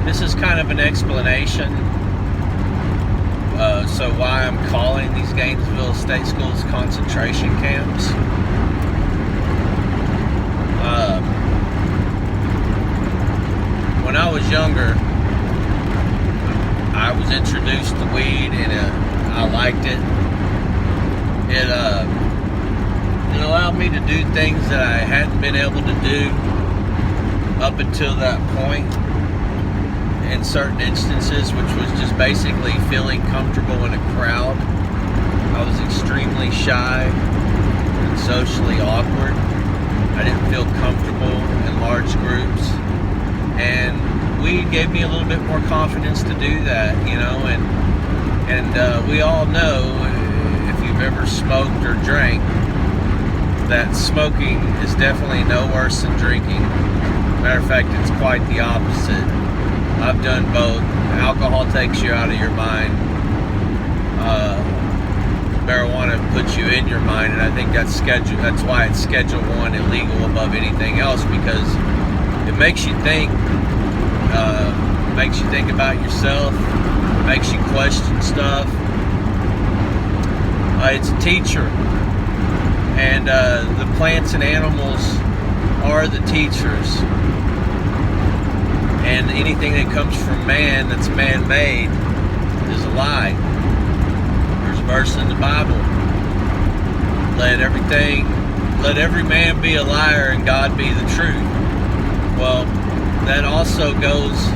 This is kind of an explanation. So why I'm calling these Gainesville State Schools concentration camps. When I was younger, I was introduced to weed and I liked it. It allowed me to do things that I hadn't been able to do up until that point in certain instances, which was just basically feeling comfortable in a crowd. I was extremely shy and socially awkward. I didn't feel comfortable in large groups, and weed gave me a little bit more confidence to do that, you know. And we all know, if you've ever smoked or drank, that smoking is definitely no worse than drinking. Matter of fact, it's quite the opposite. I've done both. Alcohol takes you out of your mind. Marijuana puts you in your mind, and I think that's why it's Schedule 1 illegal above anything else, because it makes you think. Makes you think about yourself. Makes you question stuff. It's a teacher, and the plants and animals are the teachers. And anything that comes from man that's man-made is a lie. There's a verse in the Bible. Let every man be a liar and God be the truth. Well, that also goes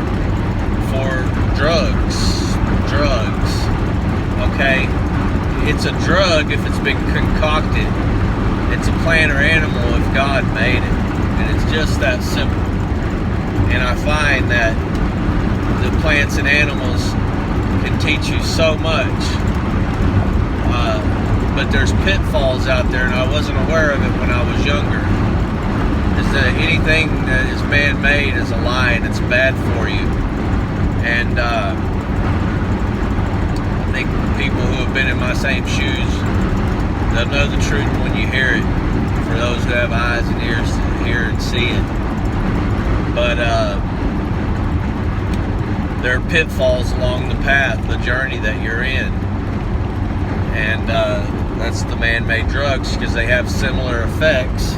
for drugs. Okay? It's a drug if it's been concocted. It's a plant or animal if God made it. And it's just that simple. And I find that the plants and animals can teach you so much. But there's pitfalls out there, and I wasn't aware of it when I was younger. Is that anything that is man-made is a lie, and it's bad for you. And I think people who have been in my same shoes, they'll know the truth when you hear it. For those who have eyes and ears to hear and see it. But there are pitfalls along the path, the journey that you're in. And that's the man-made drugs, because they have similar effects.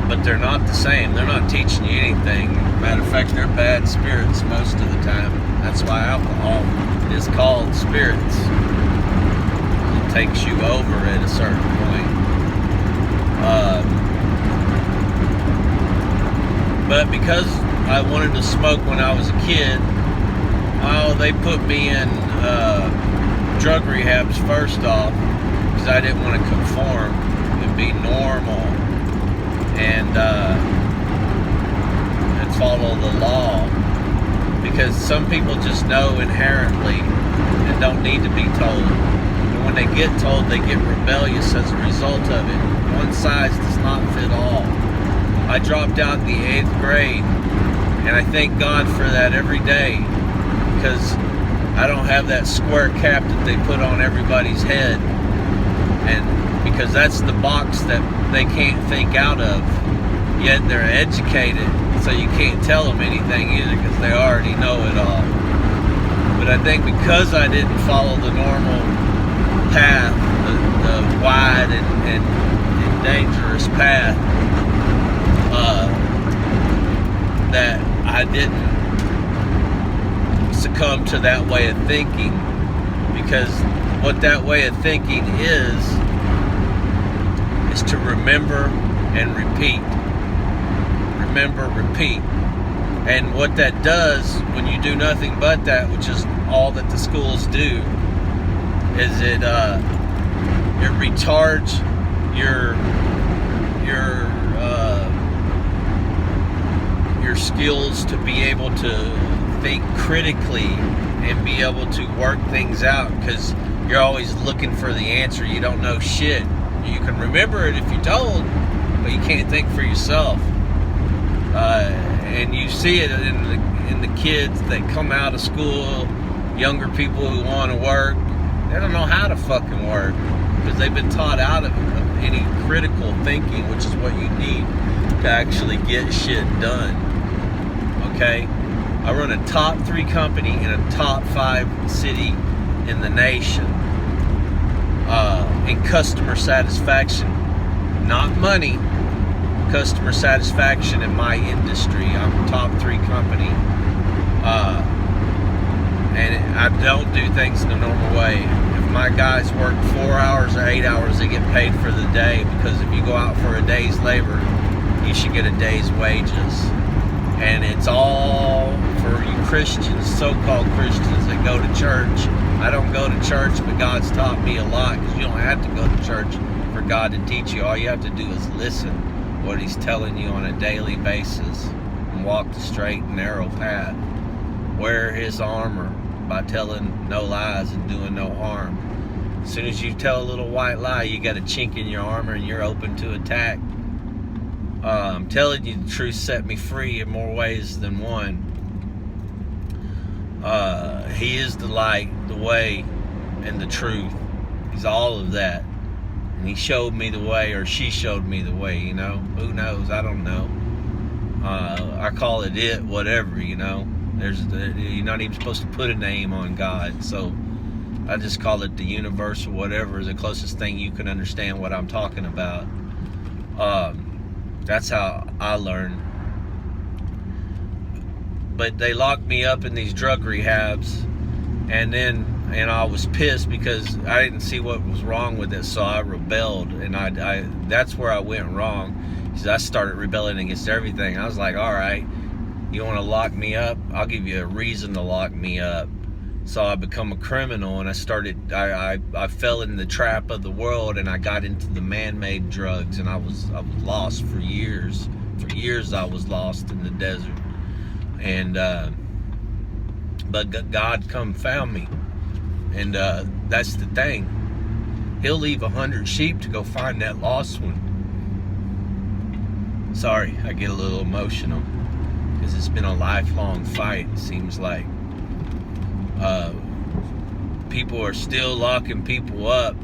But they're not the same. They're not teaching you anything. Matter of fact, they're bad spirits most of the time. That's why alcohol is called spirits. It takes you over at a certain point. But because I wanted to smoke when I was a kid, they put me in drug rehabs first off, because I didn't want to conform and be normal and follow the law. Because some people just know inherently and don't need to be told. And when they get told, they get rebellious as a result of it. One size does not fit all. I dropped out in the 8th grade, and I thank God for that every day, because I don't have that square cap that they put on everybody's head, and because that's the box that they can't think out of, yet they're educated, so you can't tell them anything either, because they already know it all. But I think because I didn't follow the normal path, the wide and dangerous path, that I didn't succumb to that way of thinking, because what that way of thinking is to remember and repeat. Remember, repeat. And what that does when you do nothing but that, which is all that the schools do, is it retards your skills to be able to think critically and be able to work things out, because you're always looking for the answer. You don't know shit. You can remember it if you're told, but you can't think for yourself. And you see it in the kids that come out of school, younger people who want to work. They don't know how to fucking work, because they've been taught out of any critical thinking, which is what you need to actually get shit done. Okay? I run a top 3 company in a top 5 city in the nation. In customer satisfaction, not money, customer satisfaction in my industry. I'm a top 3 company. And I don't do things in the normal way. If my guys work 4 hours or 8 hours, they get paid for the day, because if you go out for a day's labor, you should get a day's wages. And it's all for you Christians, so-called Christians that go to church. I don't go to church, but God's taught me a lot, because you don't have to go to church for God to teach you. All you have to do is listen what He's telling you on a daily basis and walk the straight and narrow path. Wear His armor by telling no lies and doing no harm. As soon as you tell a little white lie, you got a chink in your armor and you're open to attack. I'm telling you, the truth set me free in more ways than one. He is the light, the way, and the truth. He's all of that. And He showed me the way, or she showed me the way, you know. Who knows? I don't know. I call it, whatever, you know. You're not even supposed to put a name on God. So I just call it the universe, or whatever, the closest thing you can understand what I'm talking about. That's how I learned. But they locked me up in these drug rehabs, and I was pissed because I didn't see what was wrong with it, so I rebelled, and I that's where I went wrong, because I started rebelling against everything. I was like, all right, you want to lock me up? I'll give you a reason to lock me up. So I become a criminal, and I fell in the trap of the world, and I got into the man-made drugs, and I was lost for years. For years I was lost in the desert. And but God come found me. And that's the thing. He'll leave 100 sheep to go find that lost one. Sorry, I get a little emotional, because it's been a lifelong fight, it seems like. People are still locking people up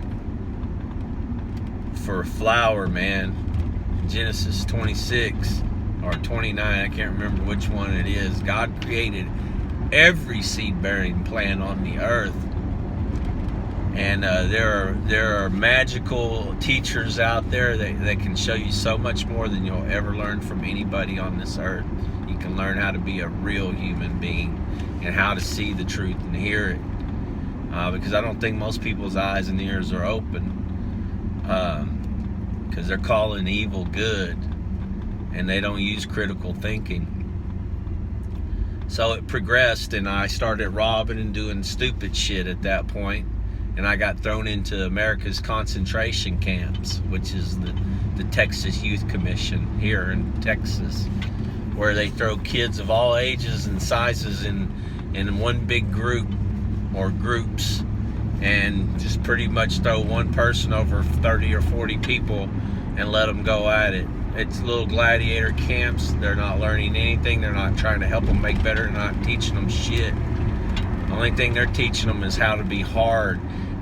for flour, man. Genesis 26 or 29, I can't remember which one it is. God created every seed-bearing plant on the earth. And there are magical teachers out there that can show you so much more than you'll ever learn from anybody on this earth. You can learn how to be a real human being and how to see the truth and hear it. Because I don't think most people's eyes and ears are open. Because they're calling evil good, and they don't use critical thinking. So it progressed, and I started robbing and doing stupid shit at that point. And I got thrown into America's concentration camps, which is the Texas Youth Commission here in Texas, where they throw kids of all ages and sizes in one big group or groups, and just pretty much throw one person over 30 or 40 people and let them go at it. It's little gladiator camps. They're not learning anything. They're not trying to help them make better. They're not teaching them shit. The only thing they're teaching them is how to be hard.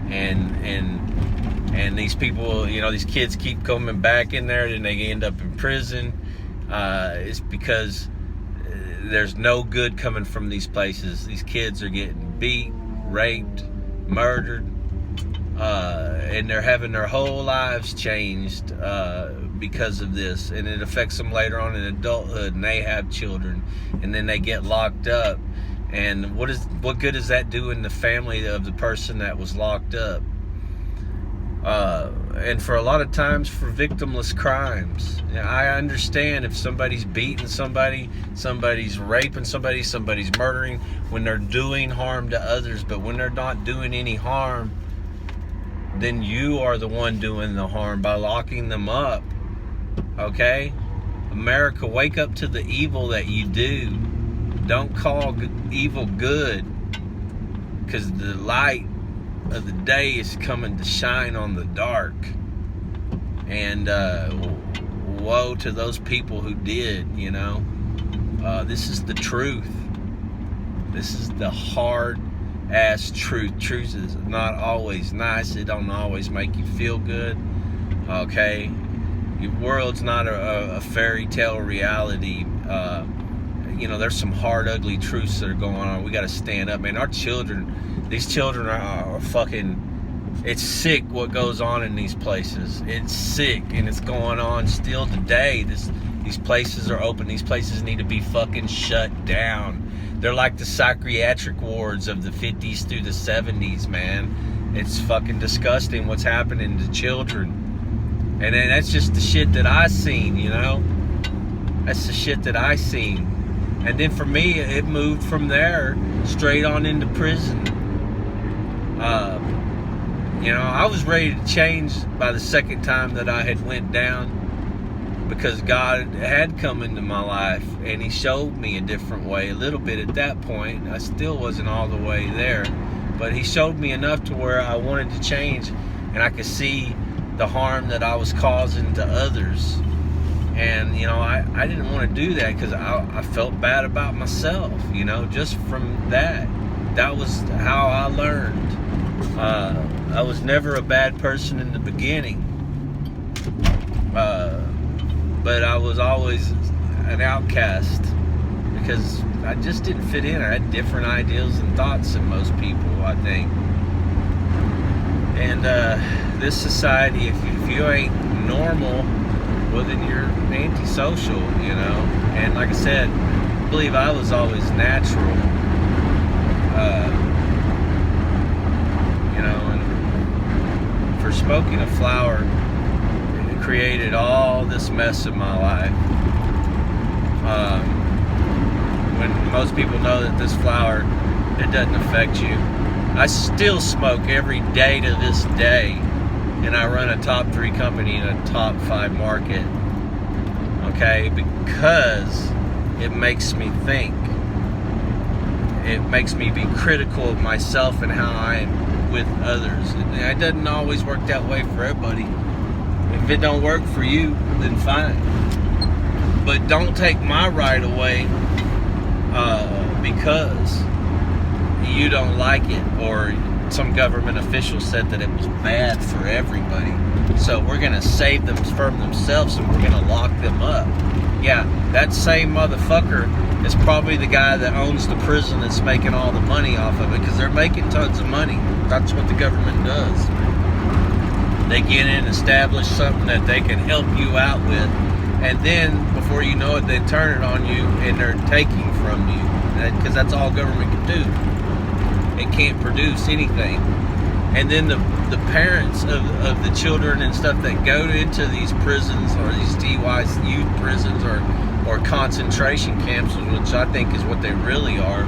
And these people, you know, these kids keep coming back in there, and they end up in prison. It's because there's no good coming from these places. These kids are getting beat, raped, murdered, and they're having their whole lives changed because of this. And it affects them later on in adulthood, and they have children, and then they get locked up. And what good does that do in the family of the person that was locked up? And for a lot of times for victimless crimes. I understand if somebody's beating somebody, somebody's raping somebody, somebody's murdering, when they're doing harm to others. But when they're not doing any harm, then you are the one doing the harm by locking them up. Okay? America, wake up to the evil that you do. Don't call evil good, because the light of the day is coming to shine on the dark. And woe to those people who did, you know. This is the truth. This is the hard ass truth. Truth is not always nice. It don't always make you feel good. Okay? The world's not a fairy tale reality. There's some hard, ugly truths that are going on. We got to stand up, man. Our children, these children are fucking, it's sick what goes on in these places. It's sick, and it's going on still today. These places are open. These places need to be fucking shut down. They're like the psychiatric wards of the 50s through the 70s, man. It's fucking disgusting what's happening to children. And then that's just the shit that I seen, That's the shit that I seen. And then for me, it moved from there straight on into prison. I was ready to change by the second time that I had went down, because God had come into my life and He showed me a different way a little bit at that point. I still wasn't all the way there, but He showed me enough to where I wanted to change, and I could see the harm that I was causing to others. And I didn't want to do that because I felt bad about myself, just from that was how I learned. I was never a bad person in the beginning, but I was always an outcast because I just didn't fit in. I had different ideals and thoughts than most people, I think. And this society, if you ain't normal, well, then you're antisocial, And like I said, I believe I was always natural, and for smoking a flower, it created all this mess in my life. When most people know that this flower, it doesn't affect you. I still smoke every day to this day. And I run a top 3 company in a top 5 market, okay, because it makes me think. It makes me be critical of myself and how I am with others. It doesn't always work that way for everybody. If it don't work for you, then fine. But don't take my right away because you don't like it, or some government official said that it was bad for everybody. So we're going to save them from themselves and we're going to lock them up. Yeah, that same motherfucker is probably the guy that owns the prison that's making all the money off of it, because they're making tons of money. That's what the government does. They get in, establish something that they can help you out with, and then before you know it, they turn it on you and they're taking from you, because that's all government can do. It can't produce anything. And then the parents of the children and stuff that go into these prisons, or these DUI youth prisons, or concentration camps, which I think is what they really are,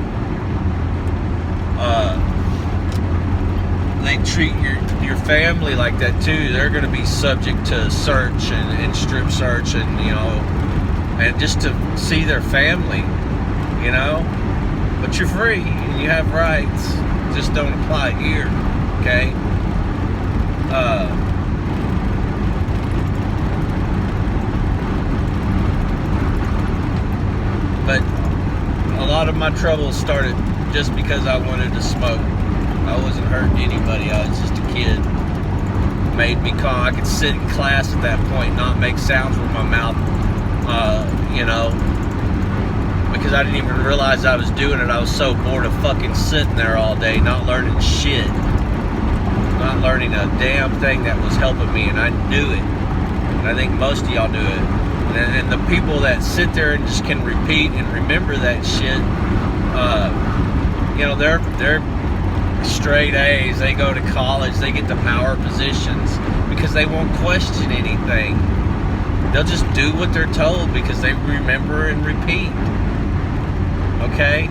they treat your family like that too. They're going to be subject to search and strip search, and and just to see their family, But you're free and you have rights. Just don't apply here, okay? But a lot of my troubles started just because I wanted to smoke. I wasn't hurting anybody. I was just a kid. It made me calm. I could sit in class at that point, not make sounds with my mouth, because I didn't even realize I was doing it. I was so bored of fucking sitting there all day, not learning shit. Not learning a damn thing that was helping me, and I knew it. And I think most of y'all knew it. And the people that sit there and just can repeat and remember that shit, they're straight A's. They go to college, they get the power positions because they won't question anything. They'll just do what they're told because they remember and repeat. Okay?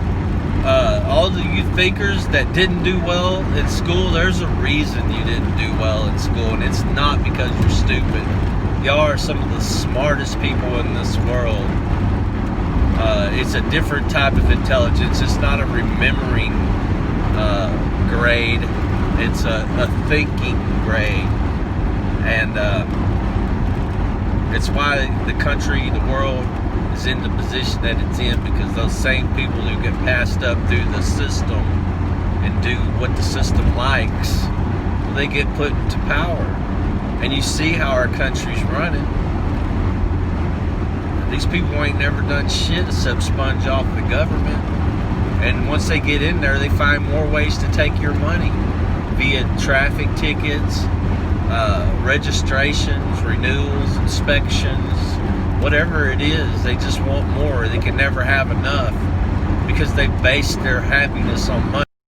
All the you thinkers that didn't do well in school, there's a reason you didn't do well in school, and it's not because you're stupid. Y'all are some of the smartest people in this world. It's a different type of intelligence. It's not a remembering grade. It's a thinking grade. And it's why the country, the world, is in the position that it's in, because those same people who get passed up through the system and do what the system likes, they get put into power. And you see how our country's running. These people ain't never done shit except sponge off the government. And once they get in there, they find more ways to take your money via traffic tickets, registrations, renewals, inspections, whatever it is. They just want more. They can never have enough because they base their happiness on money.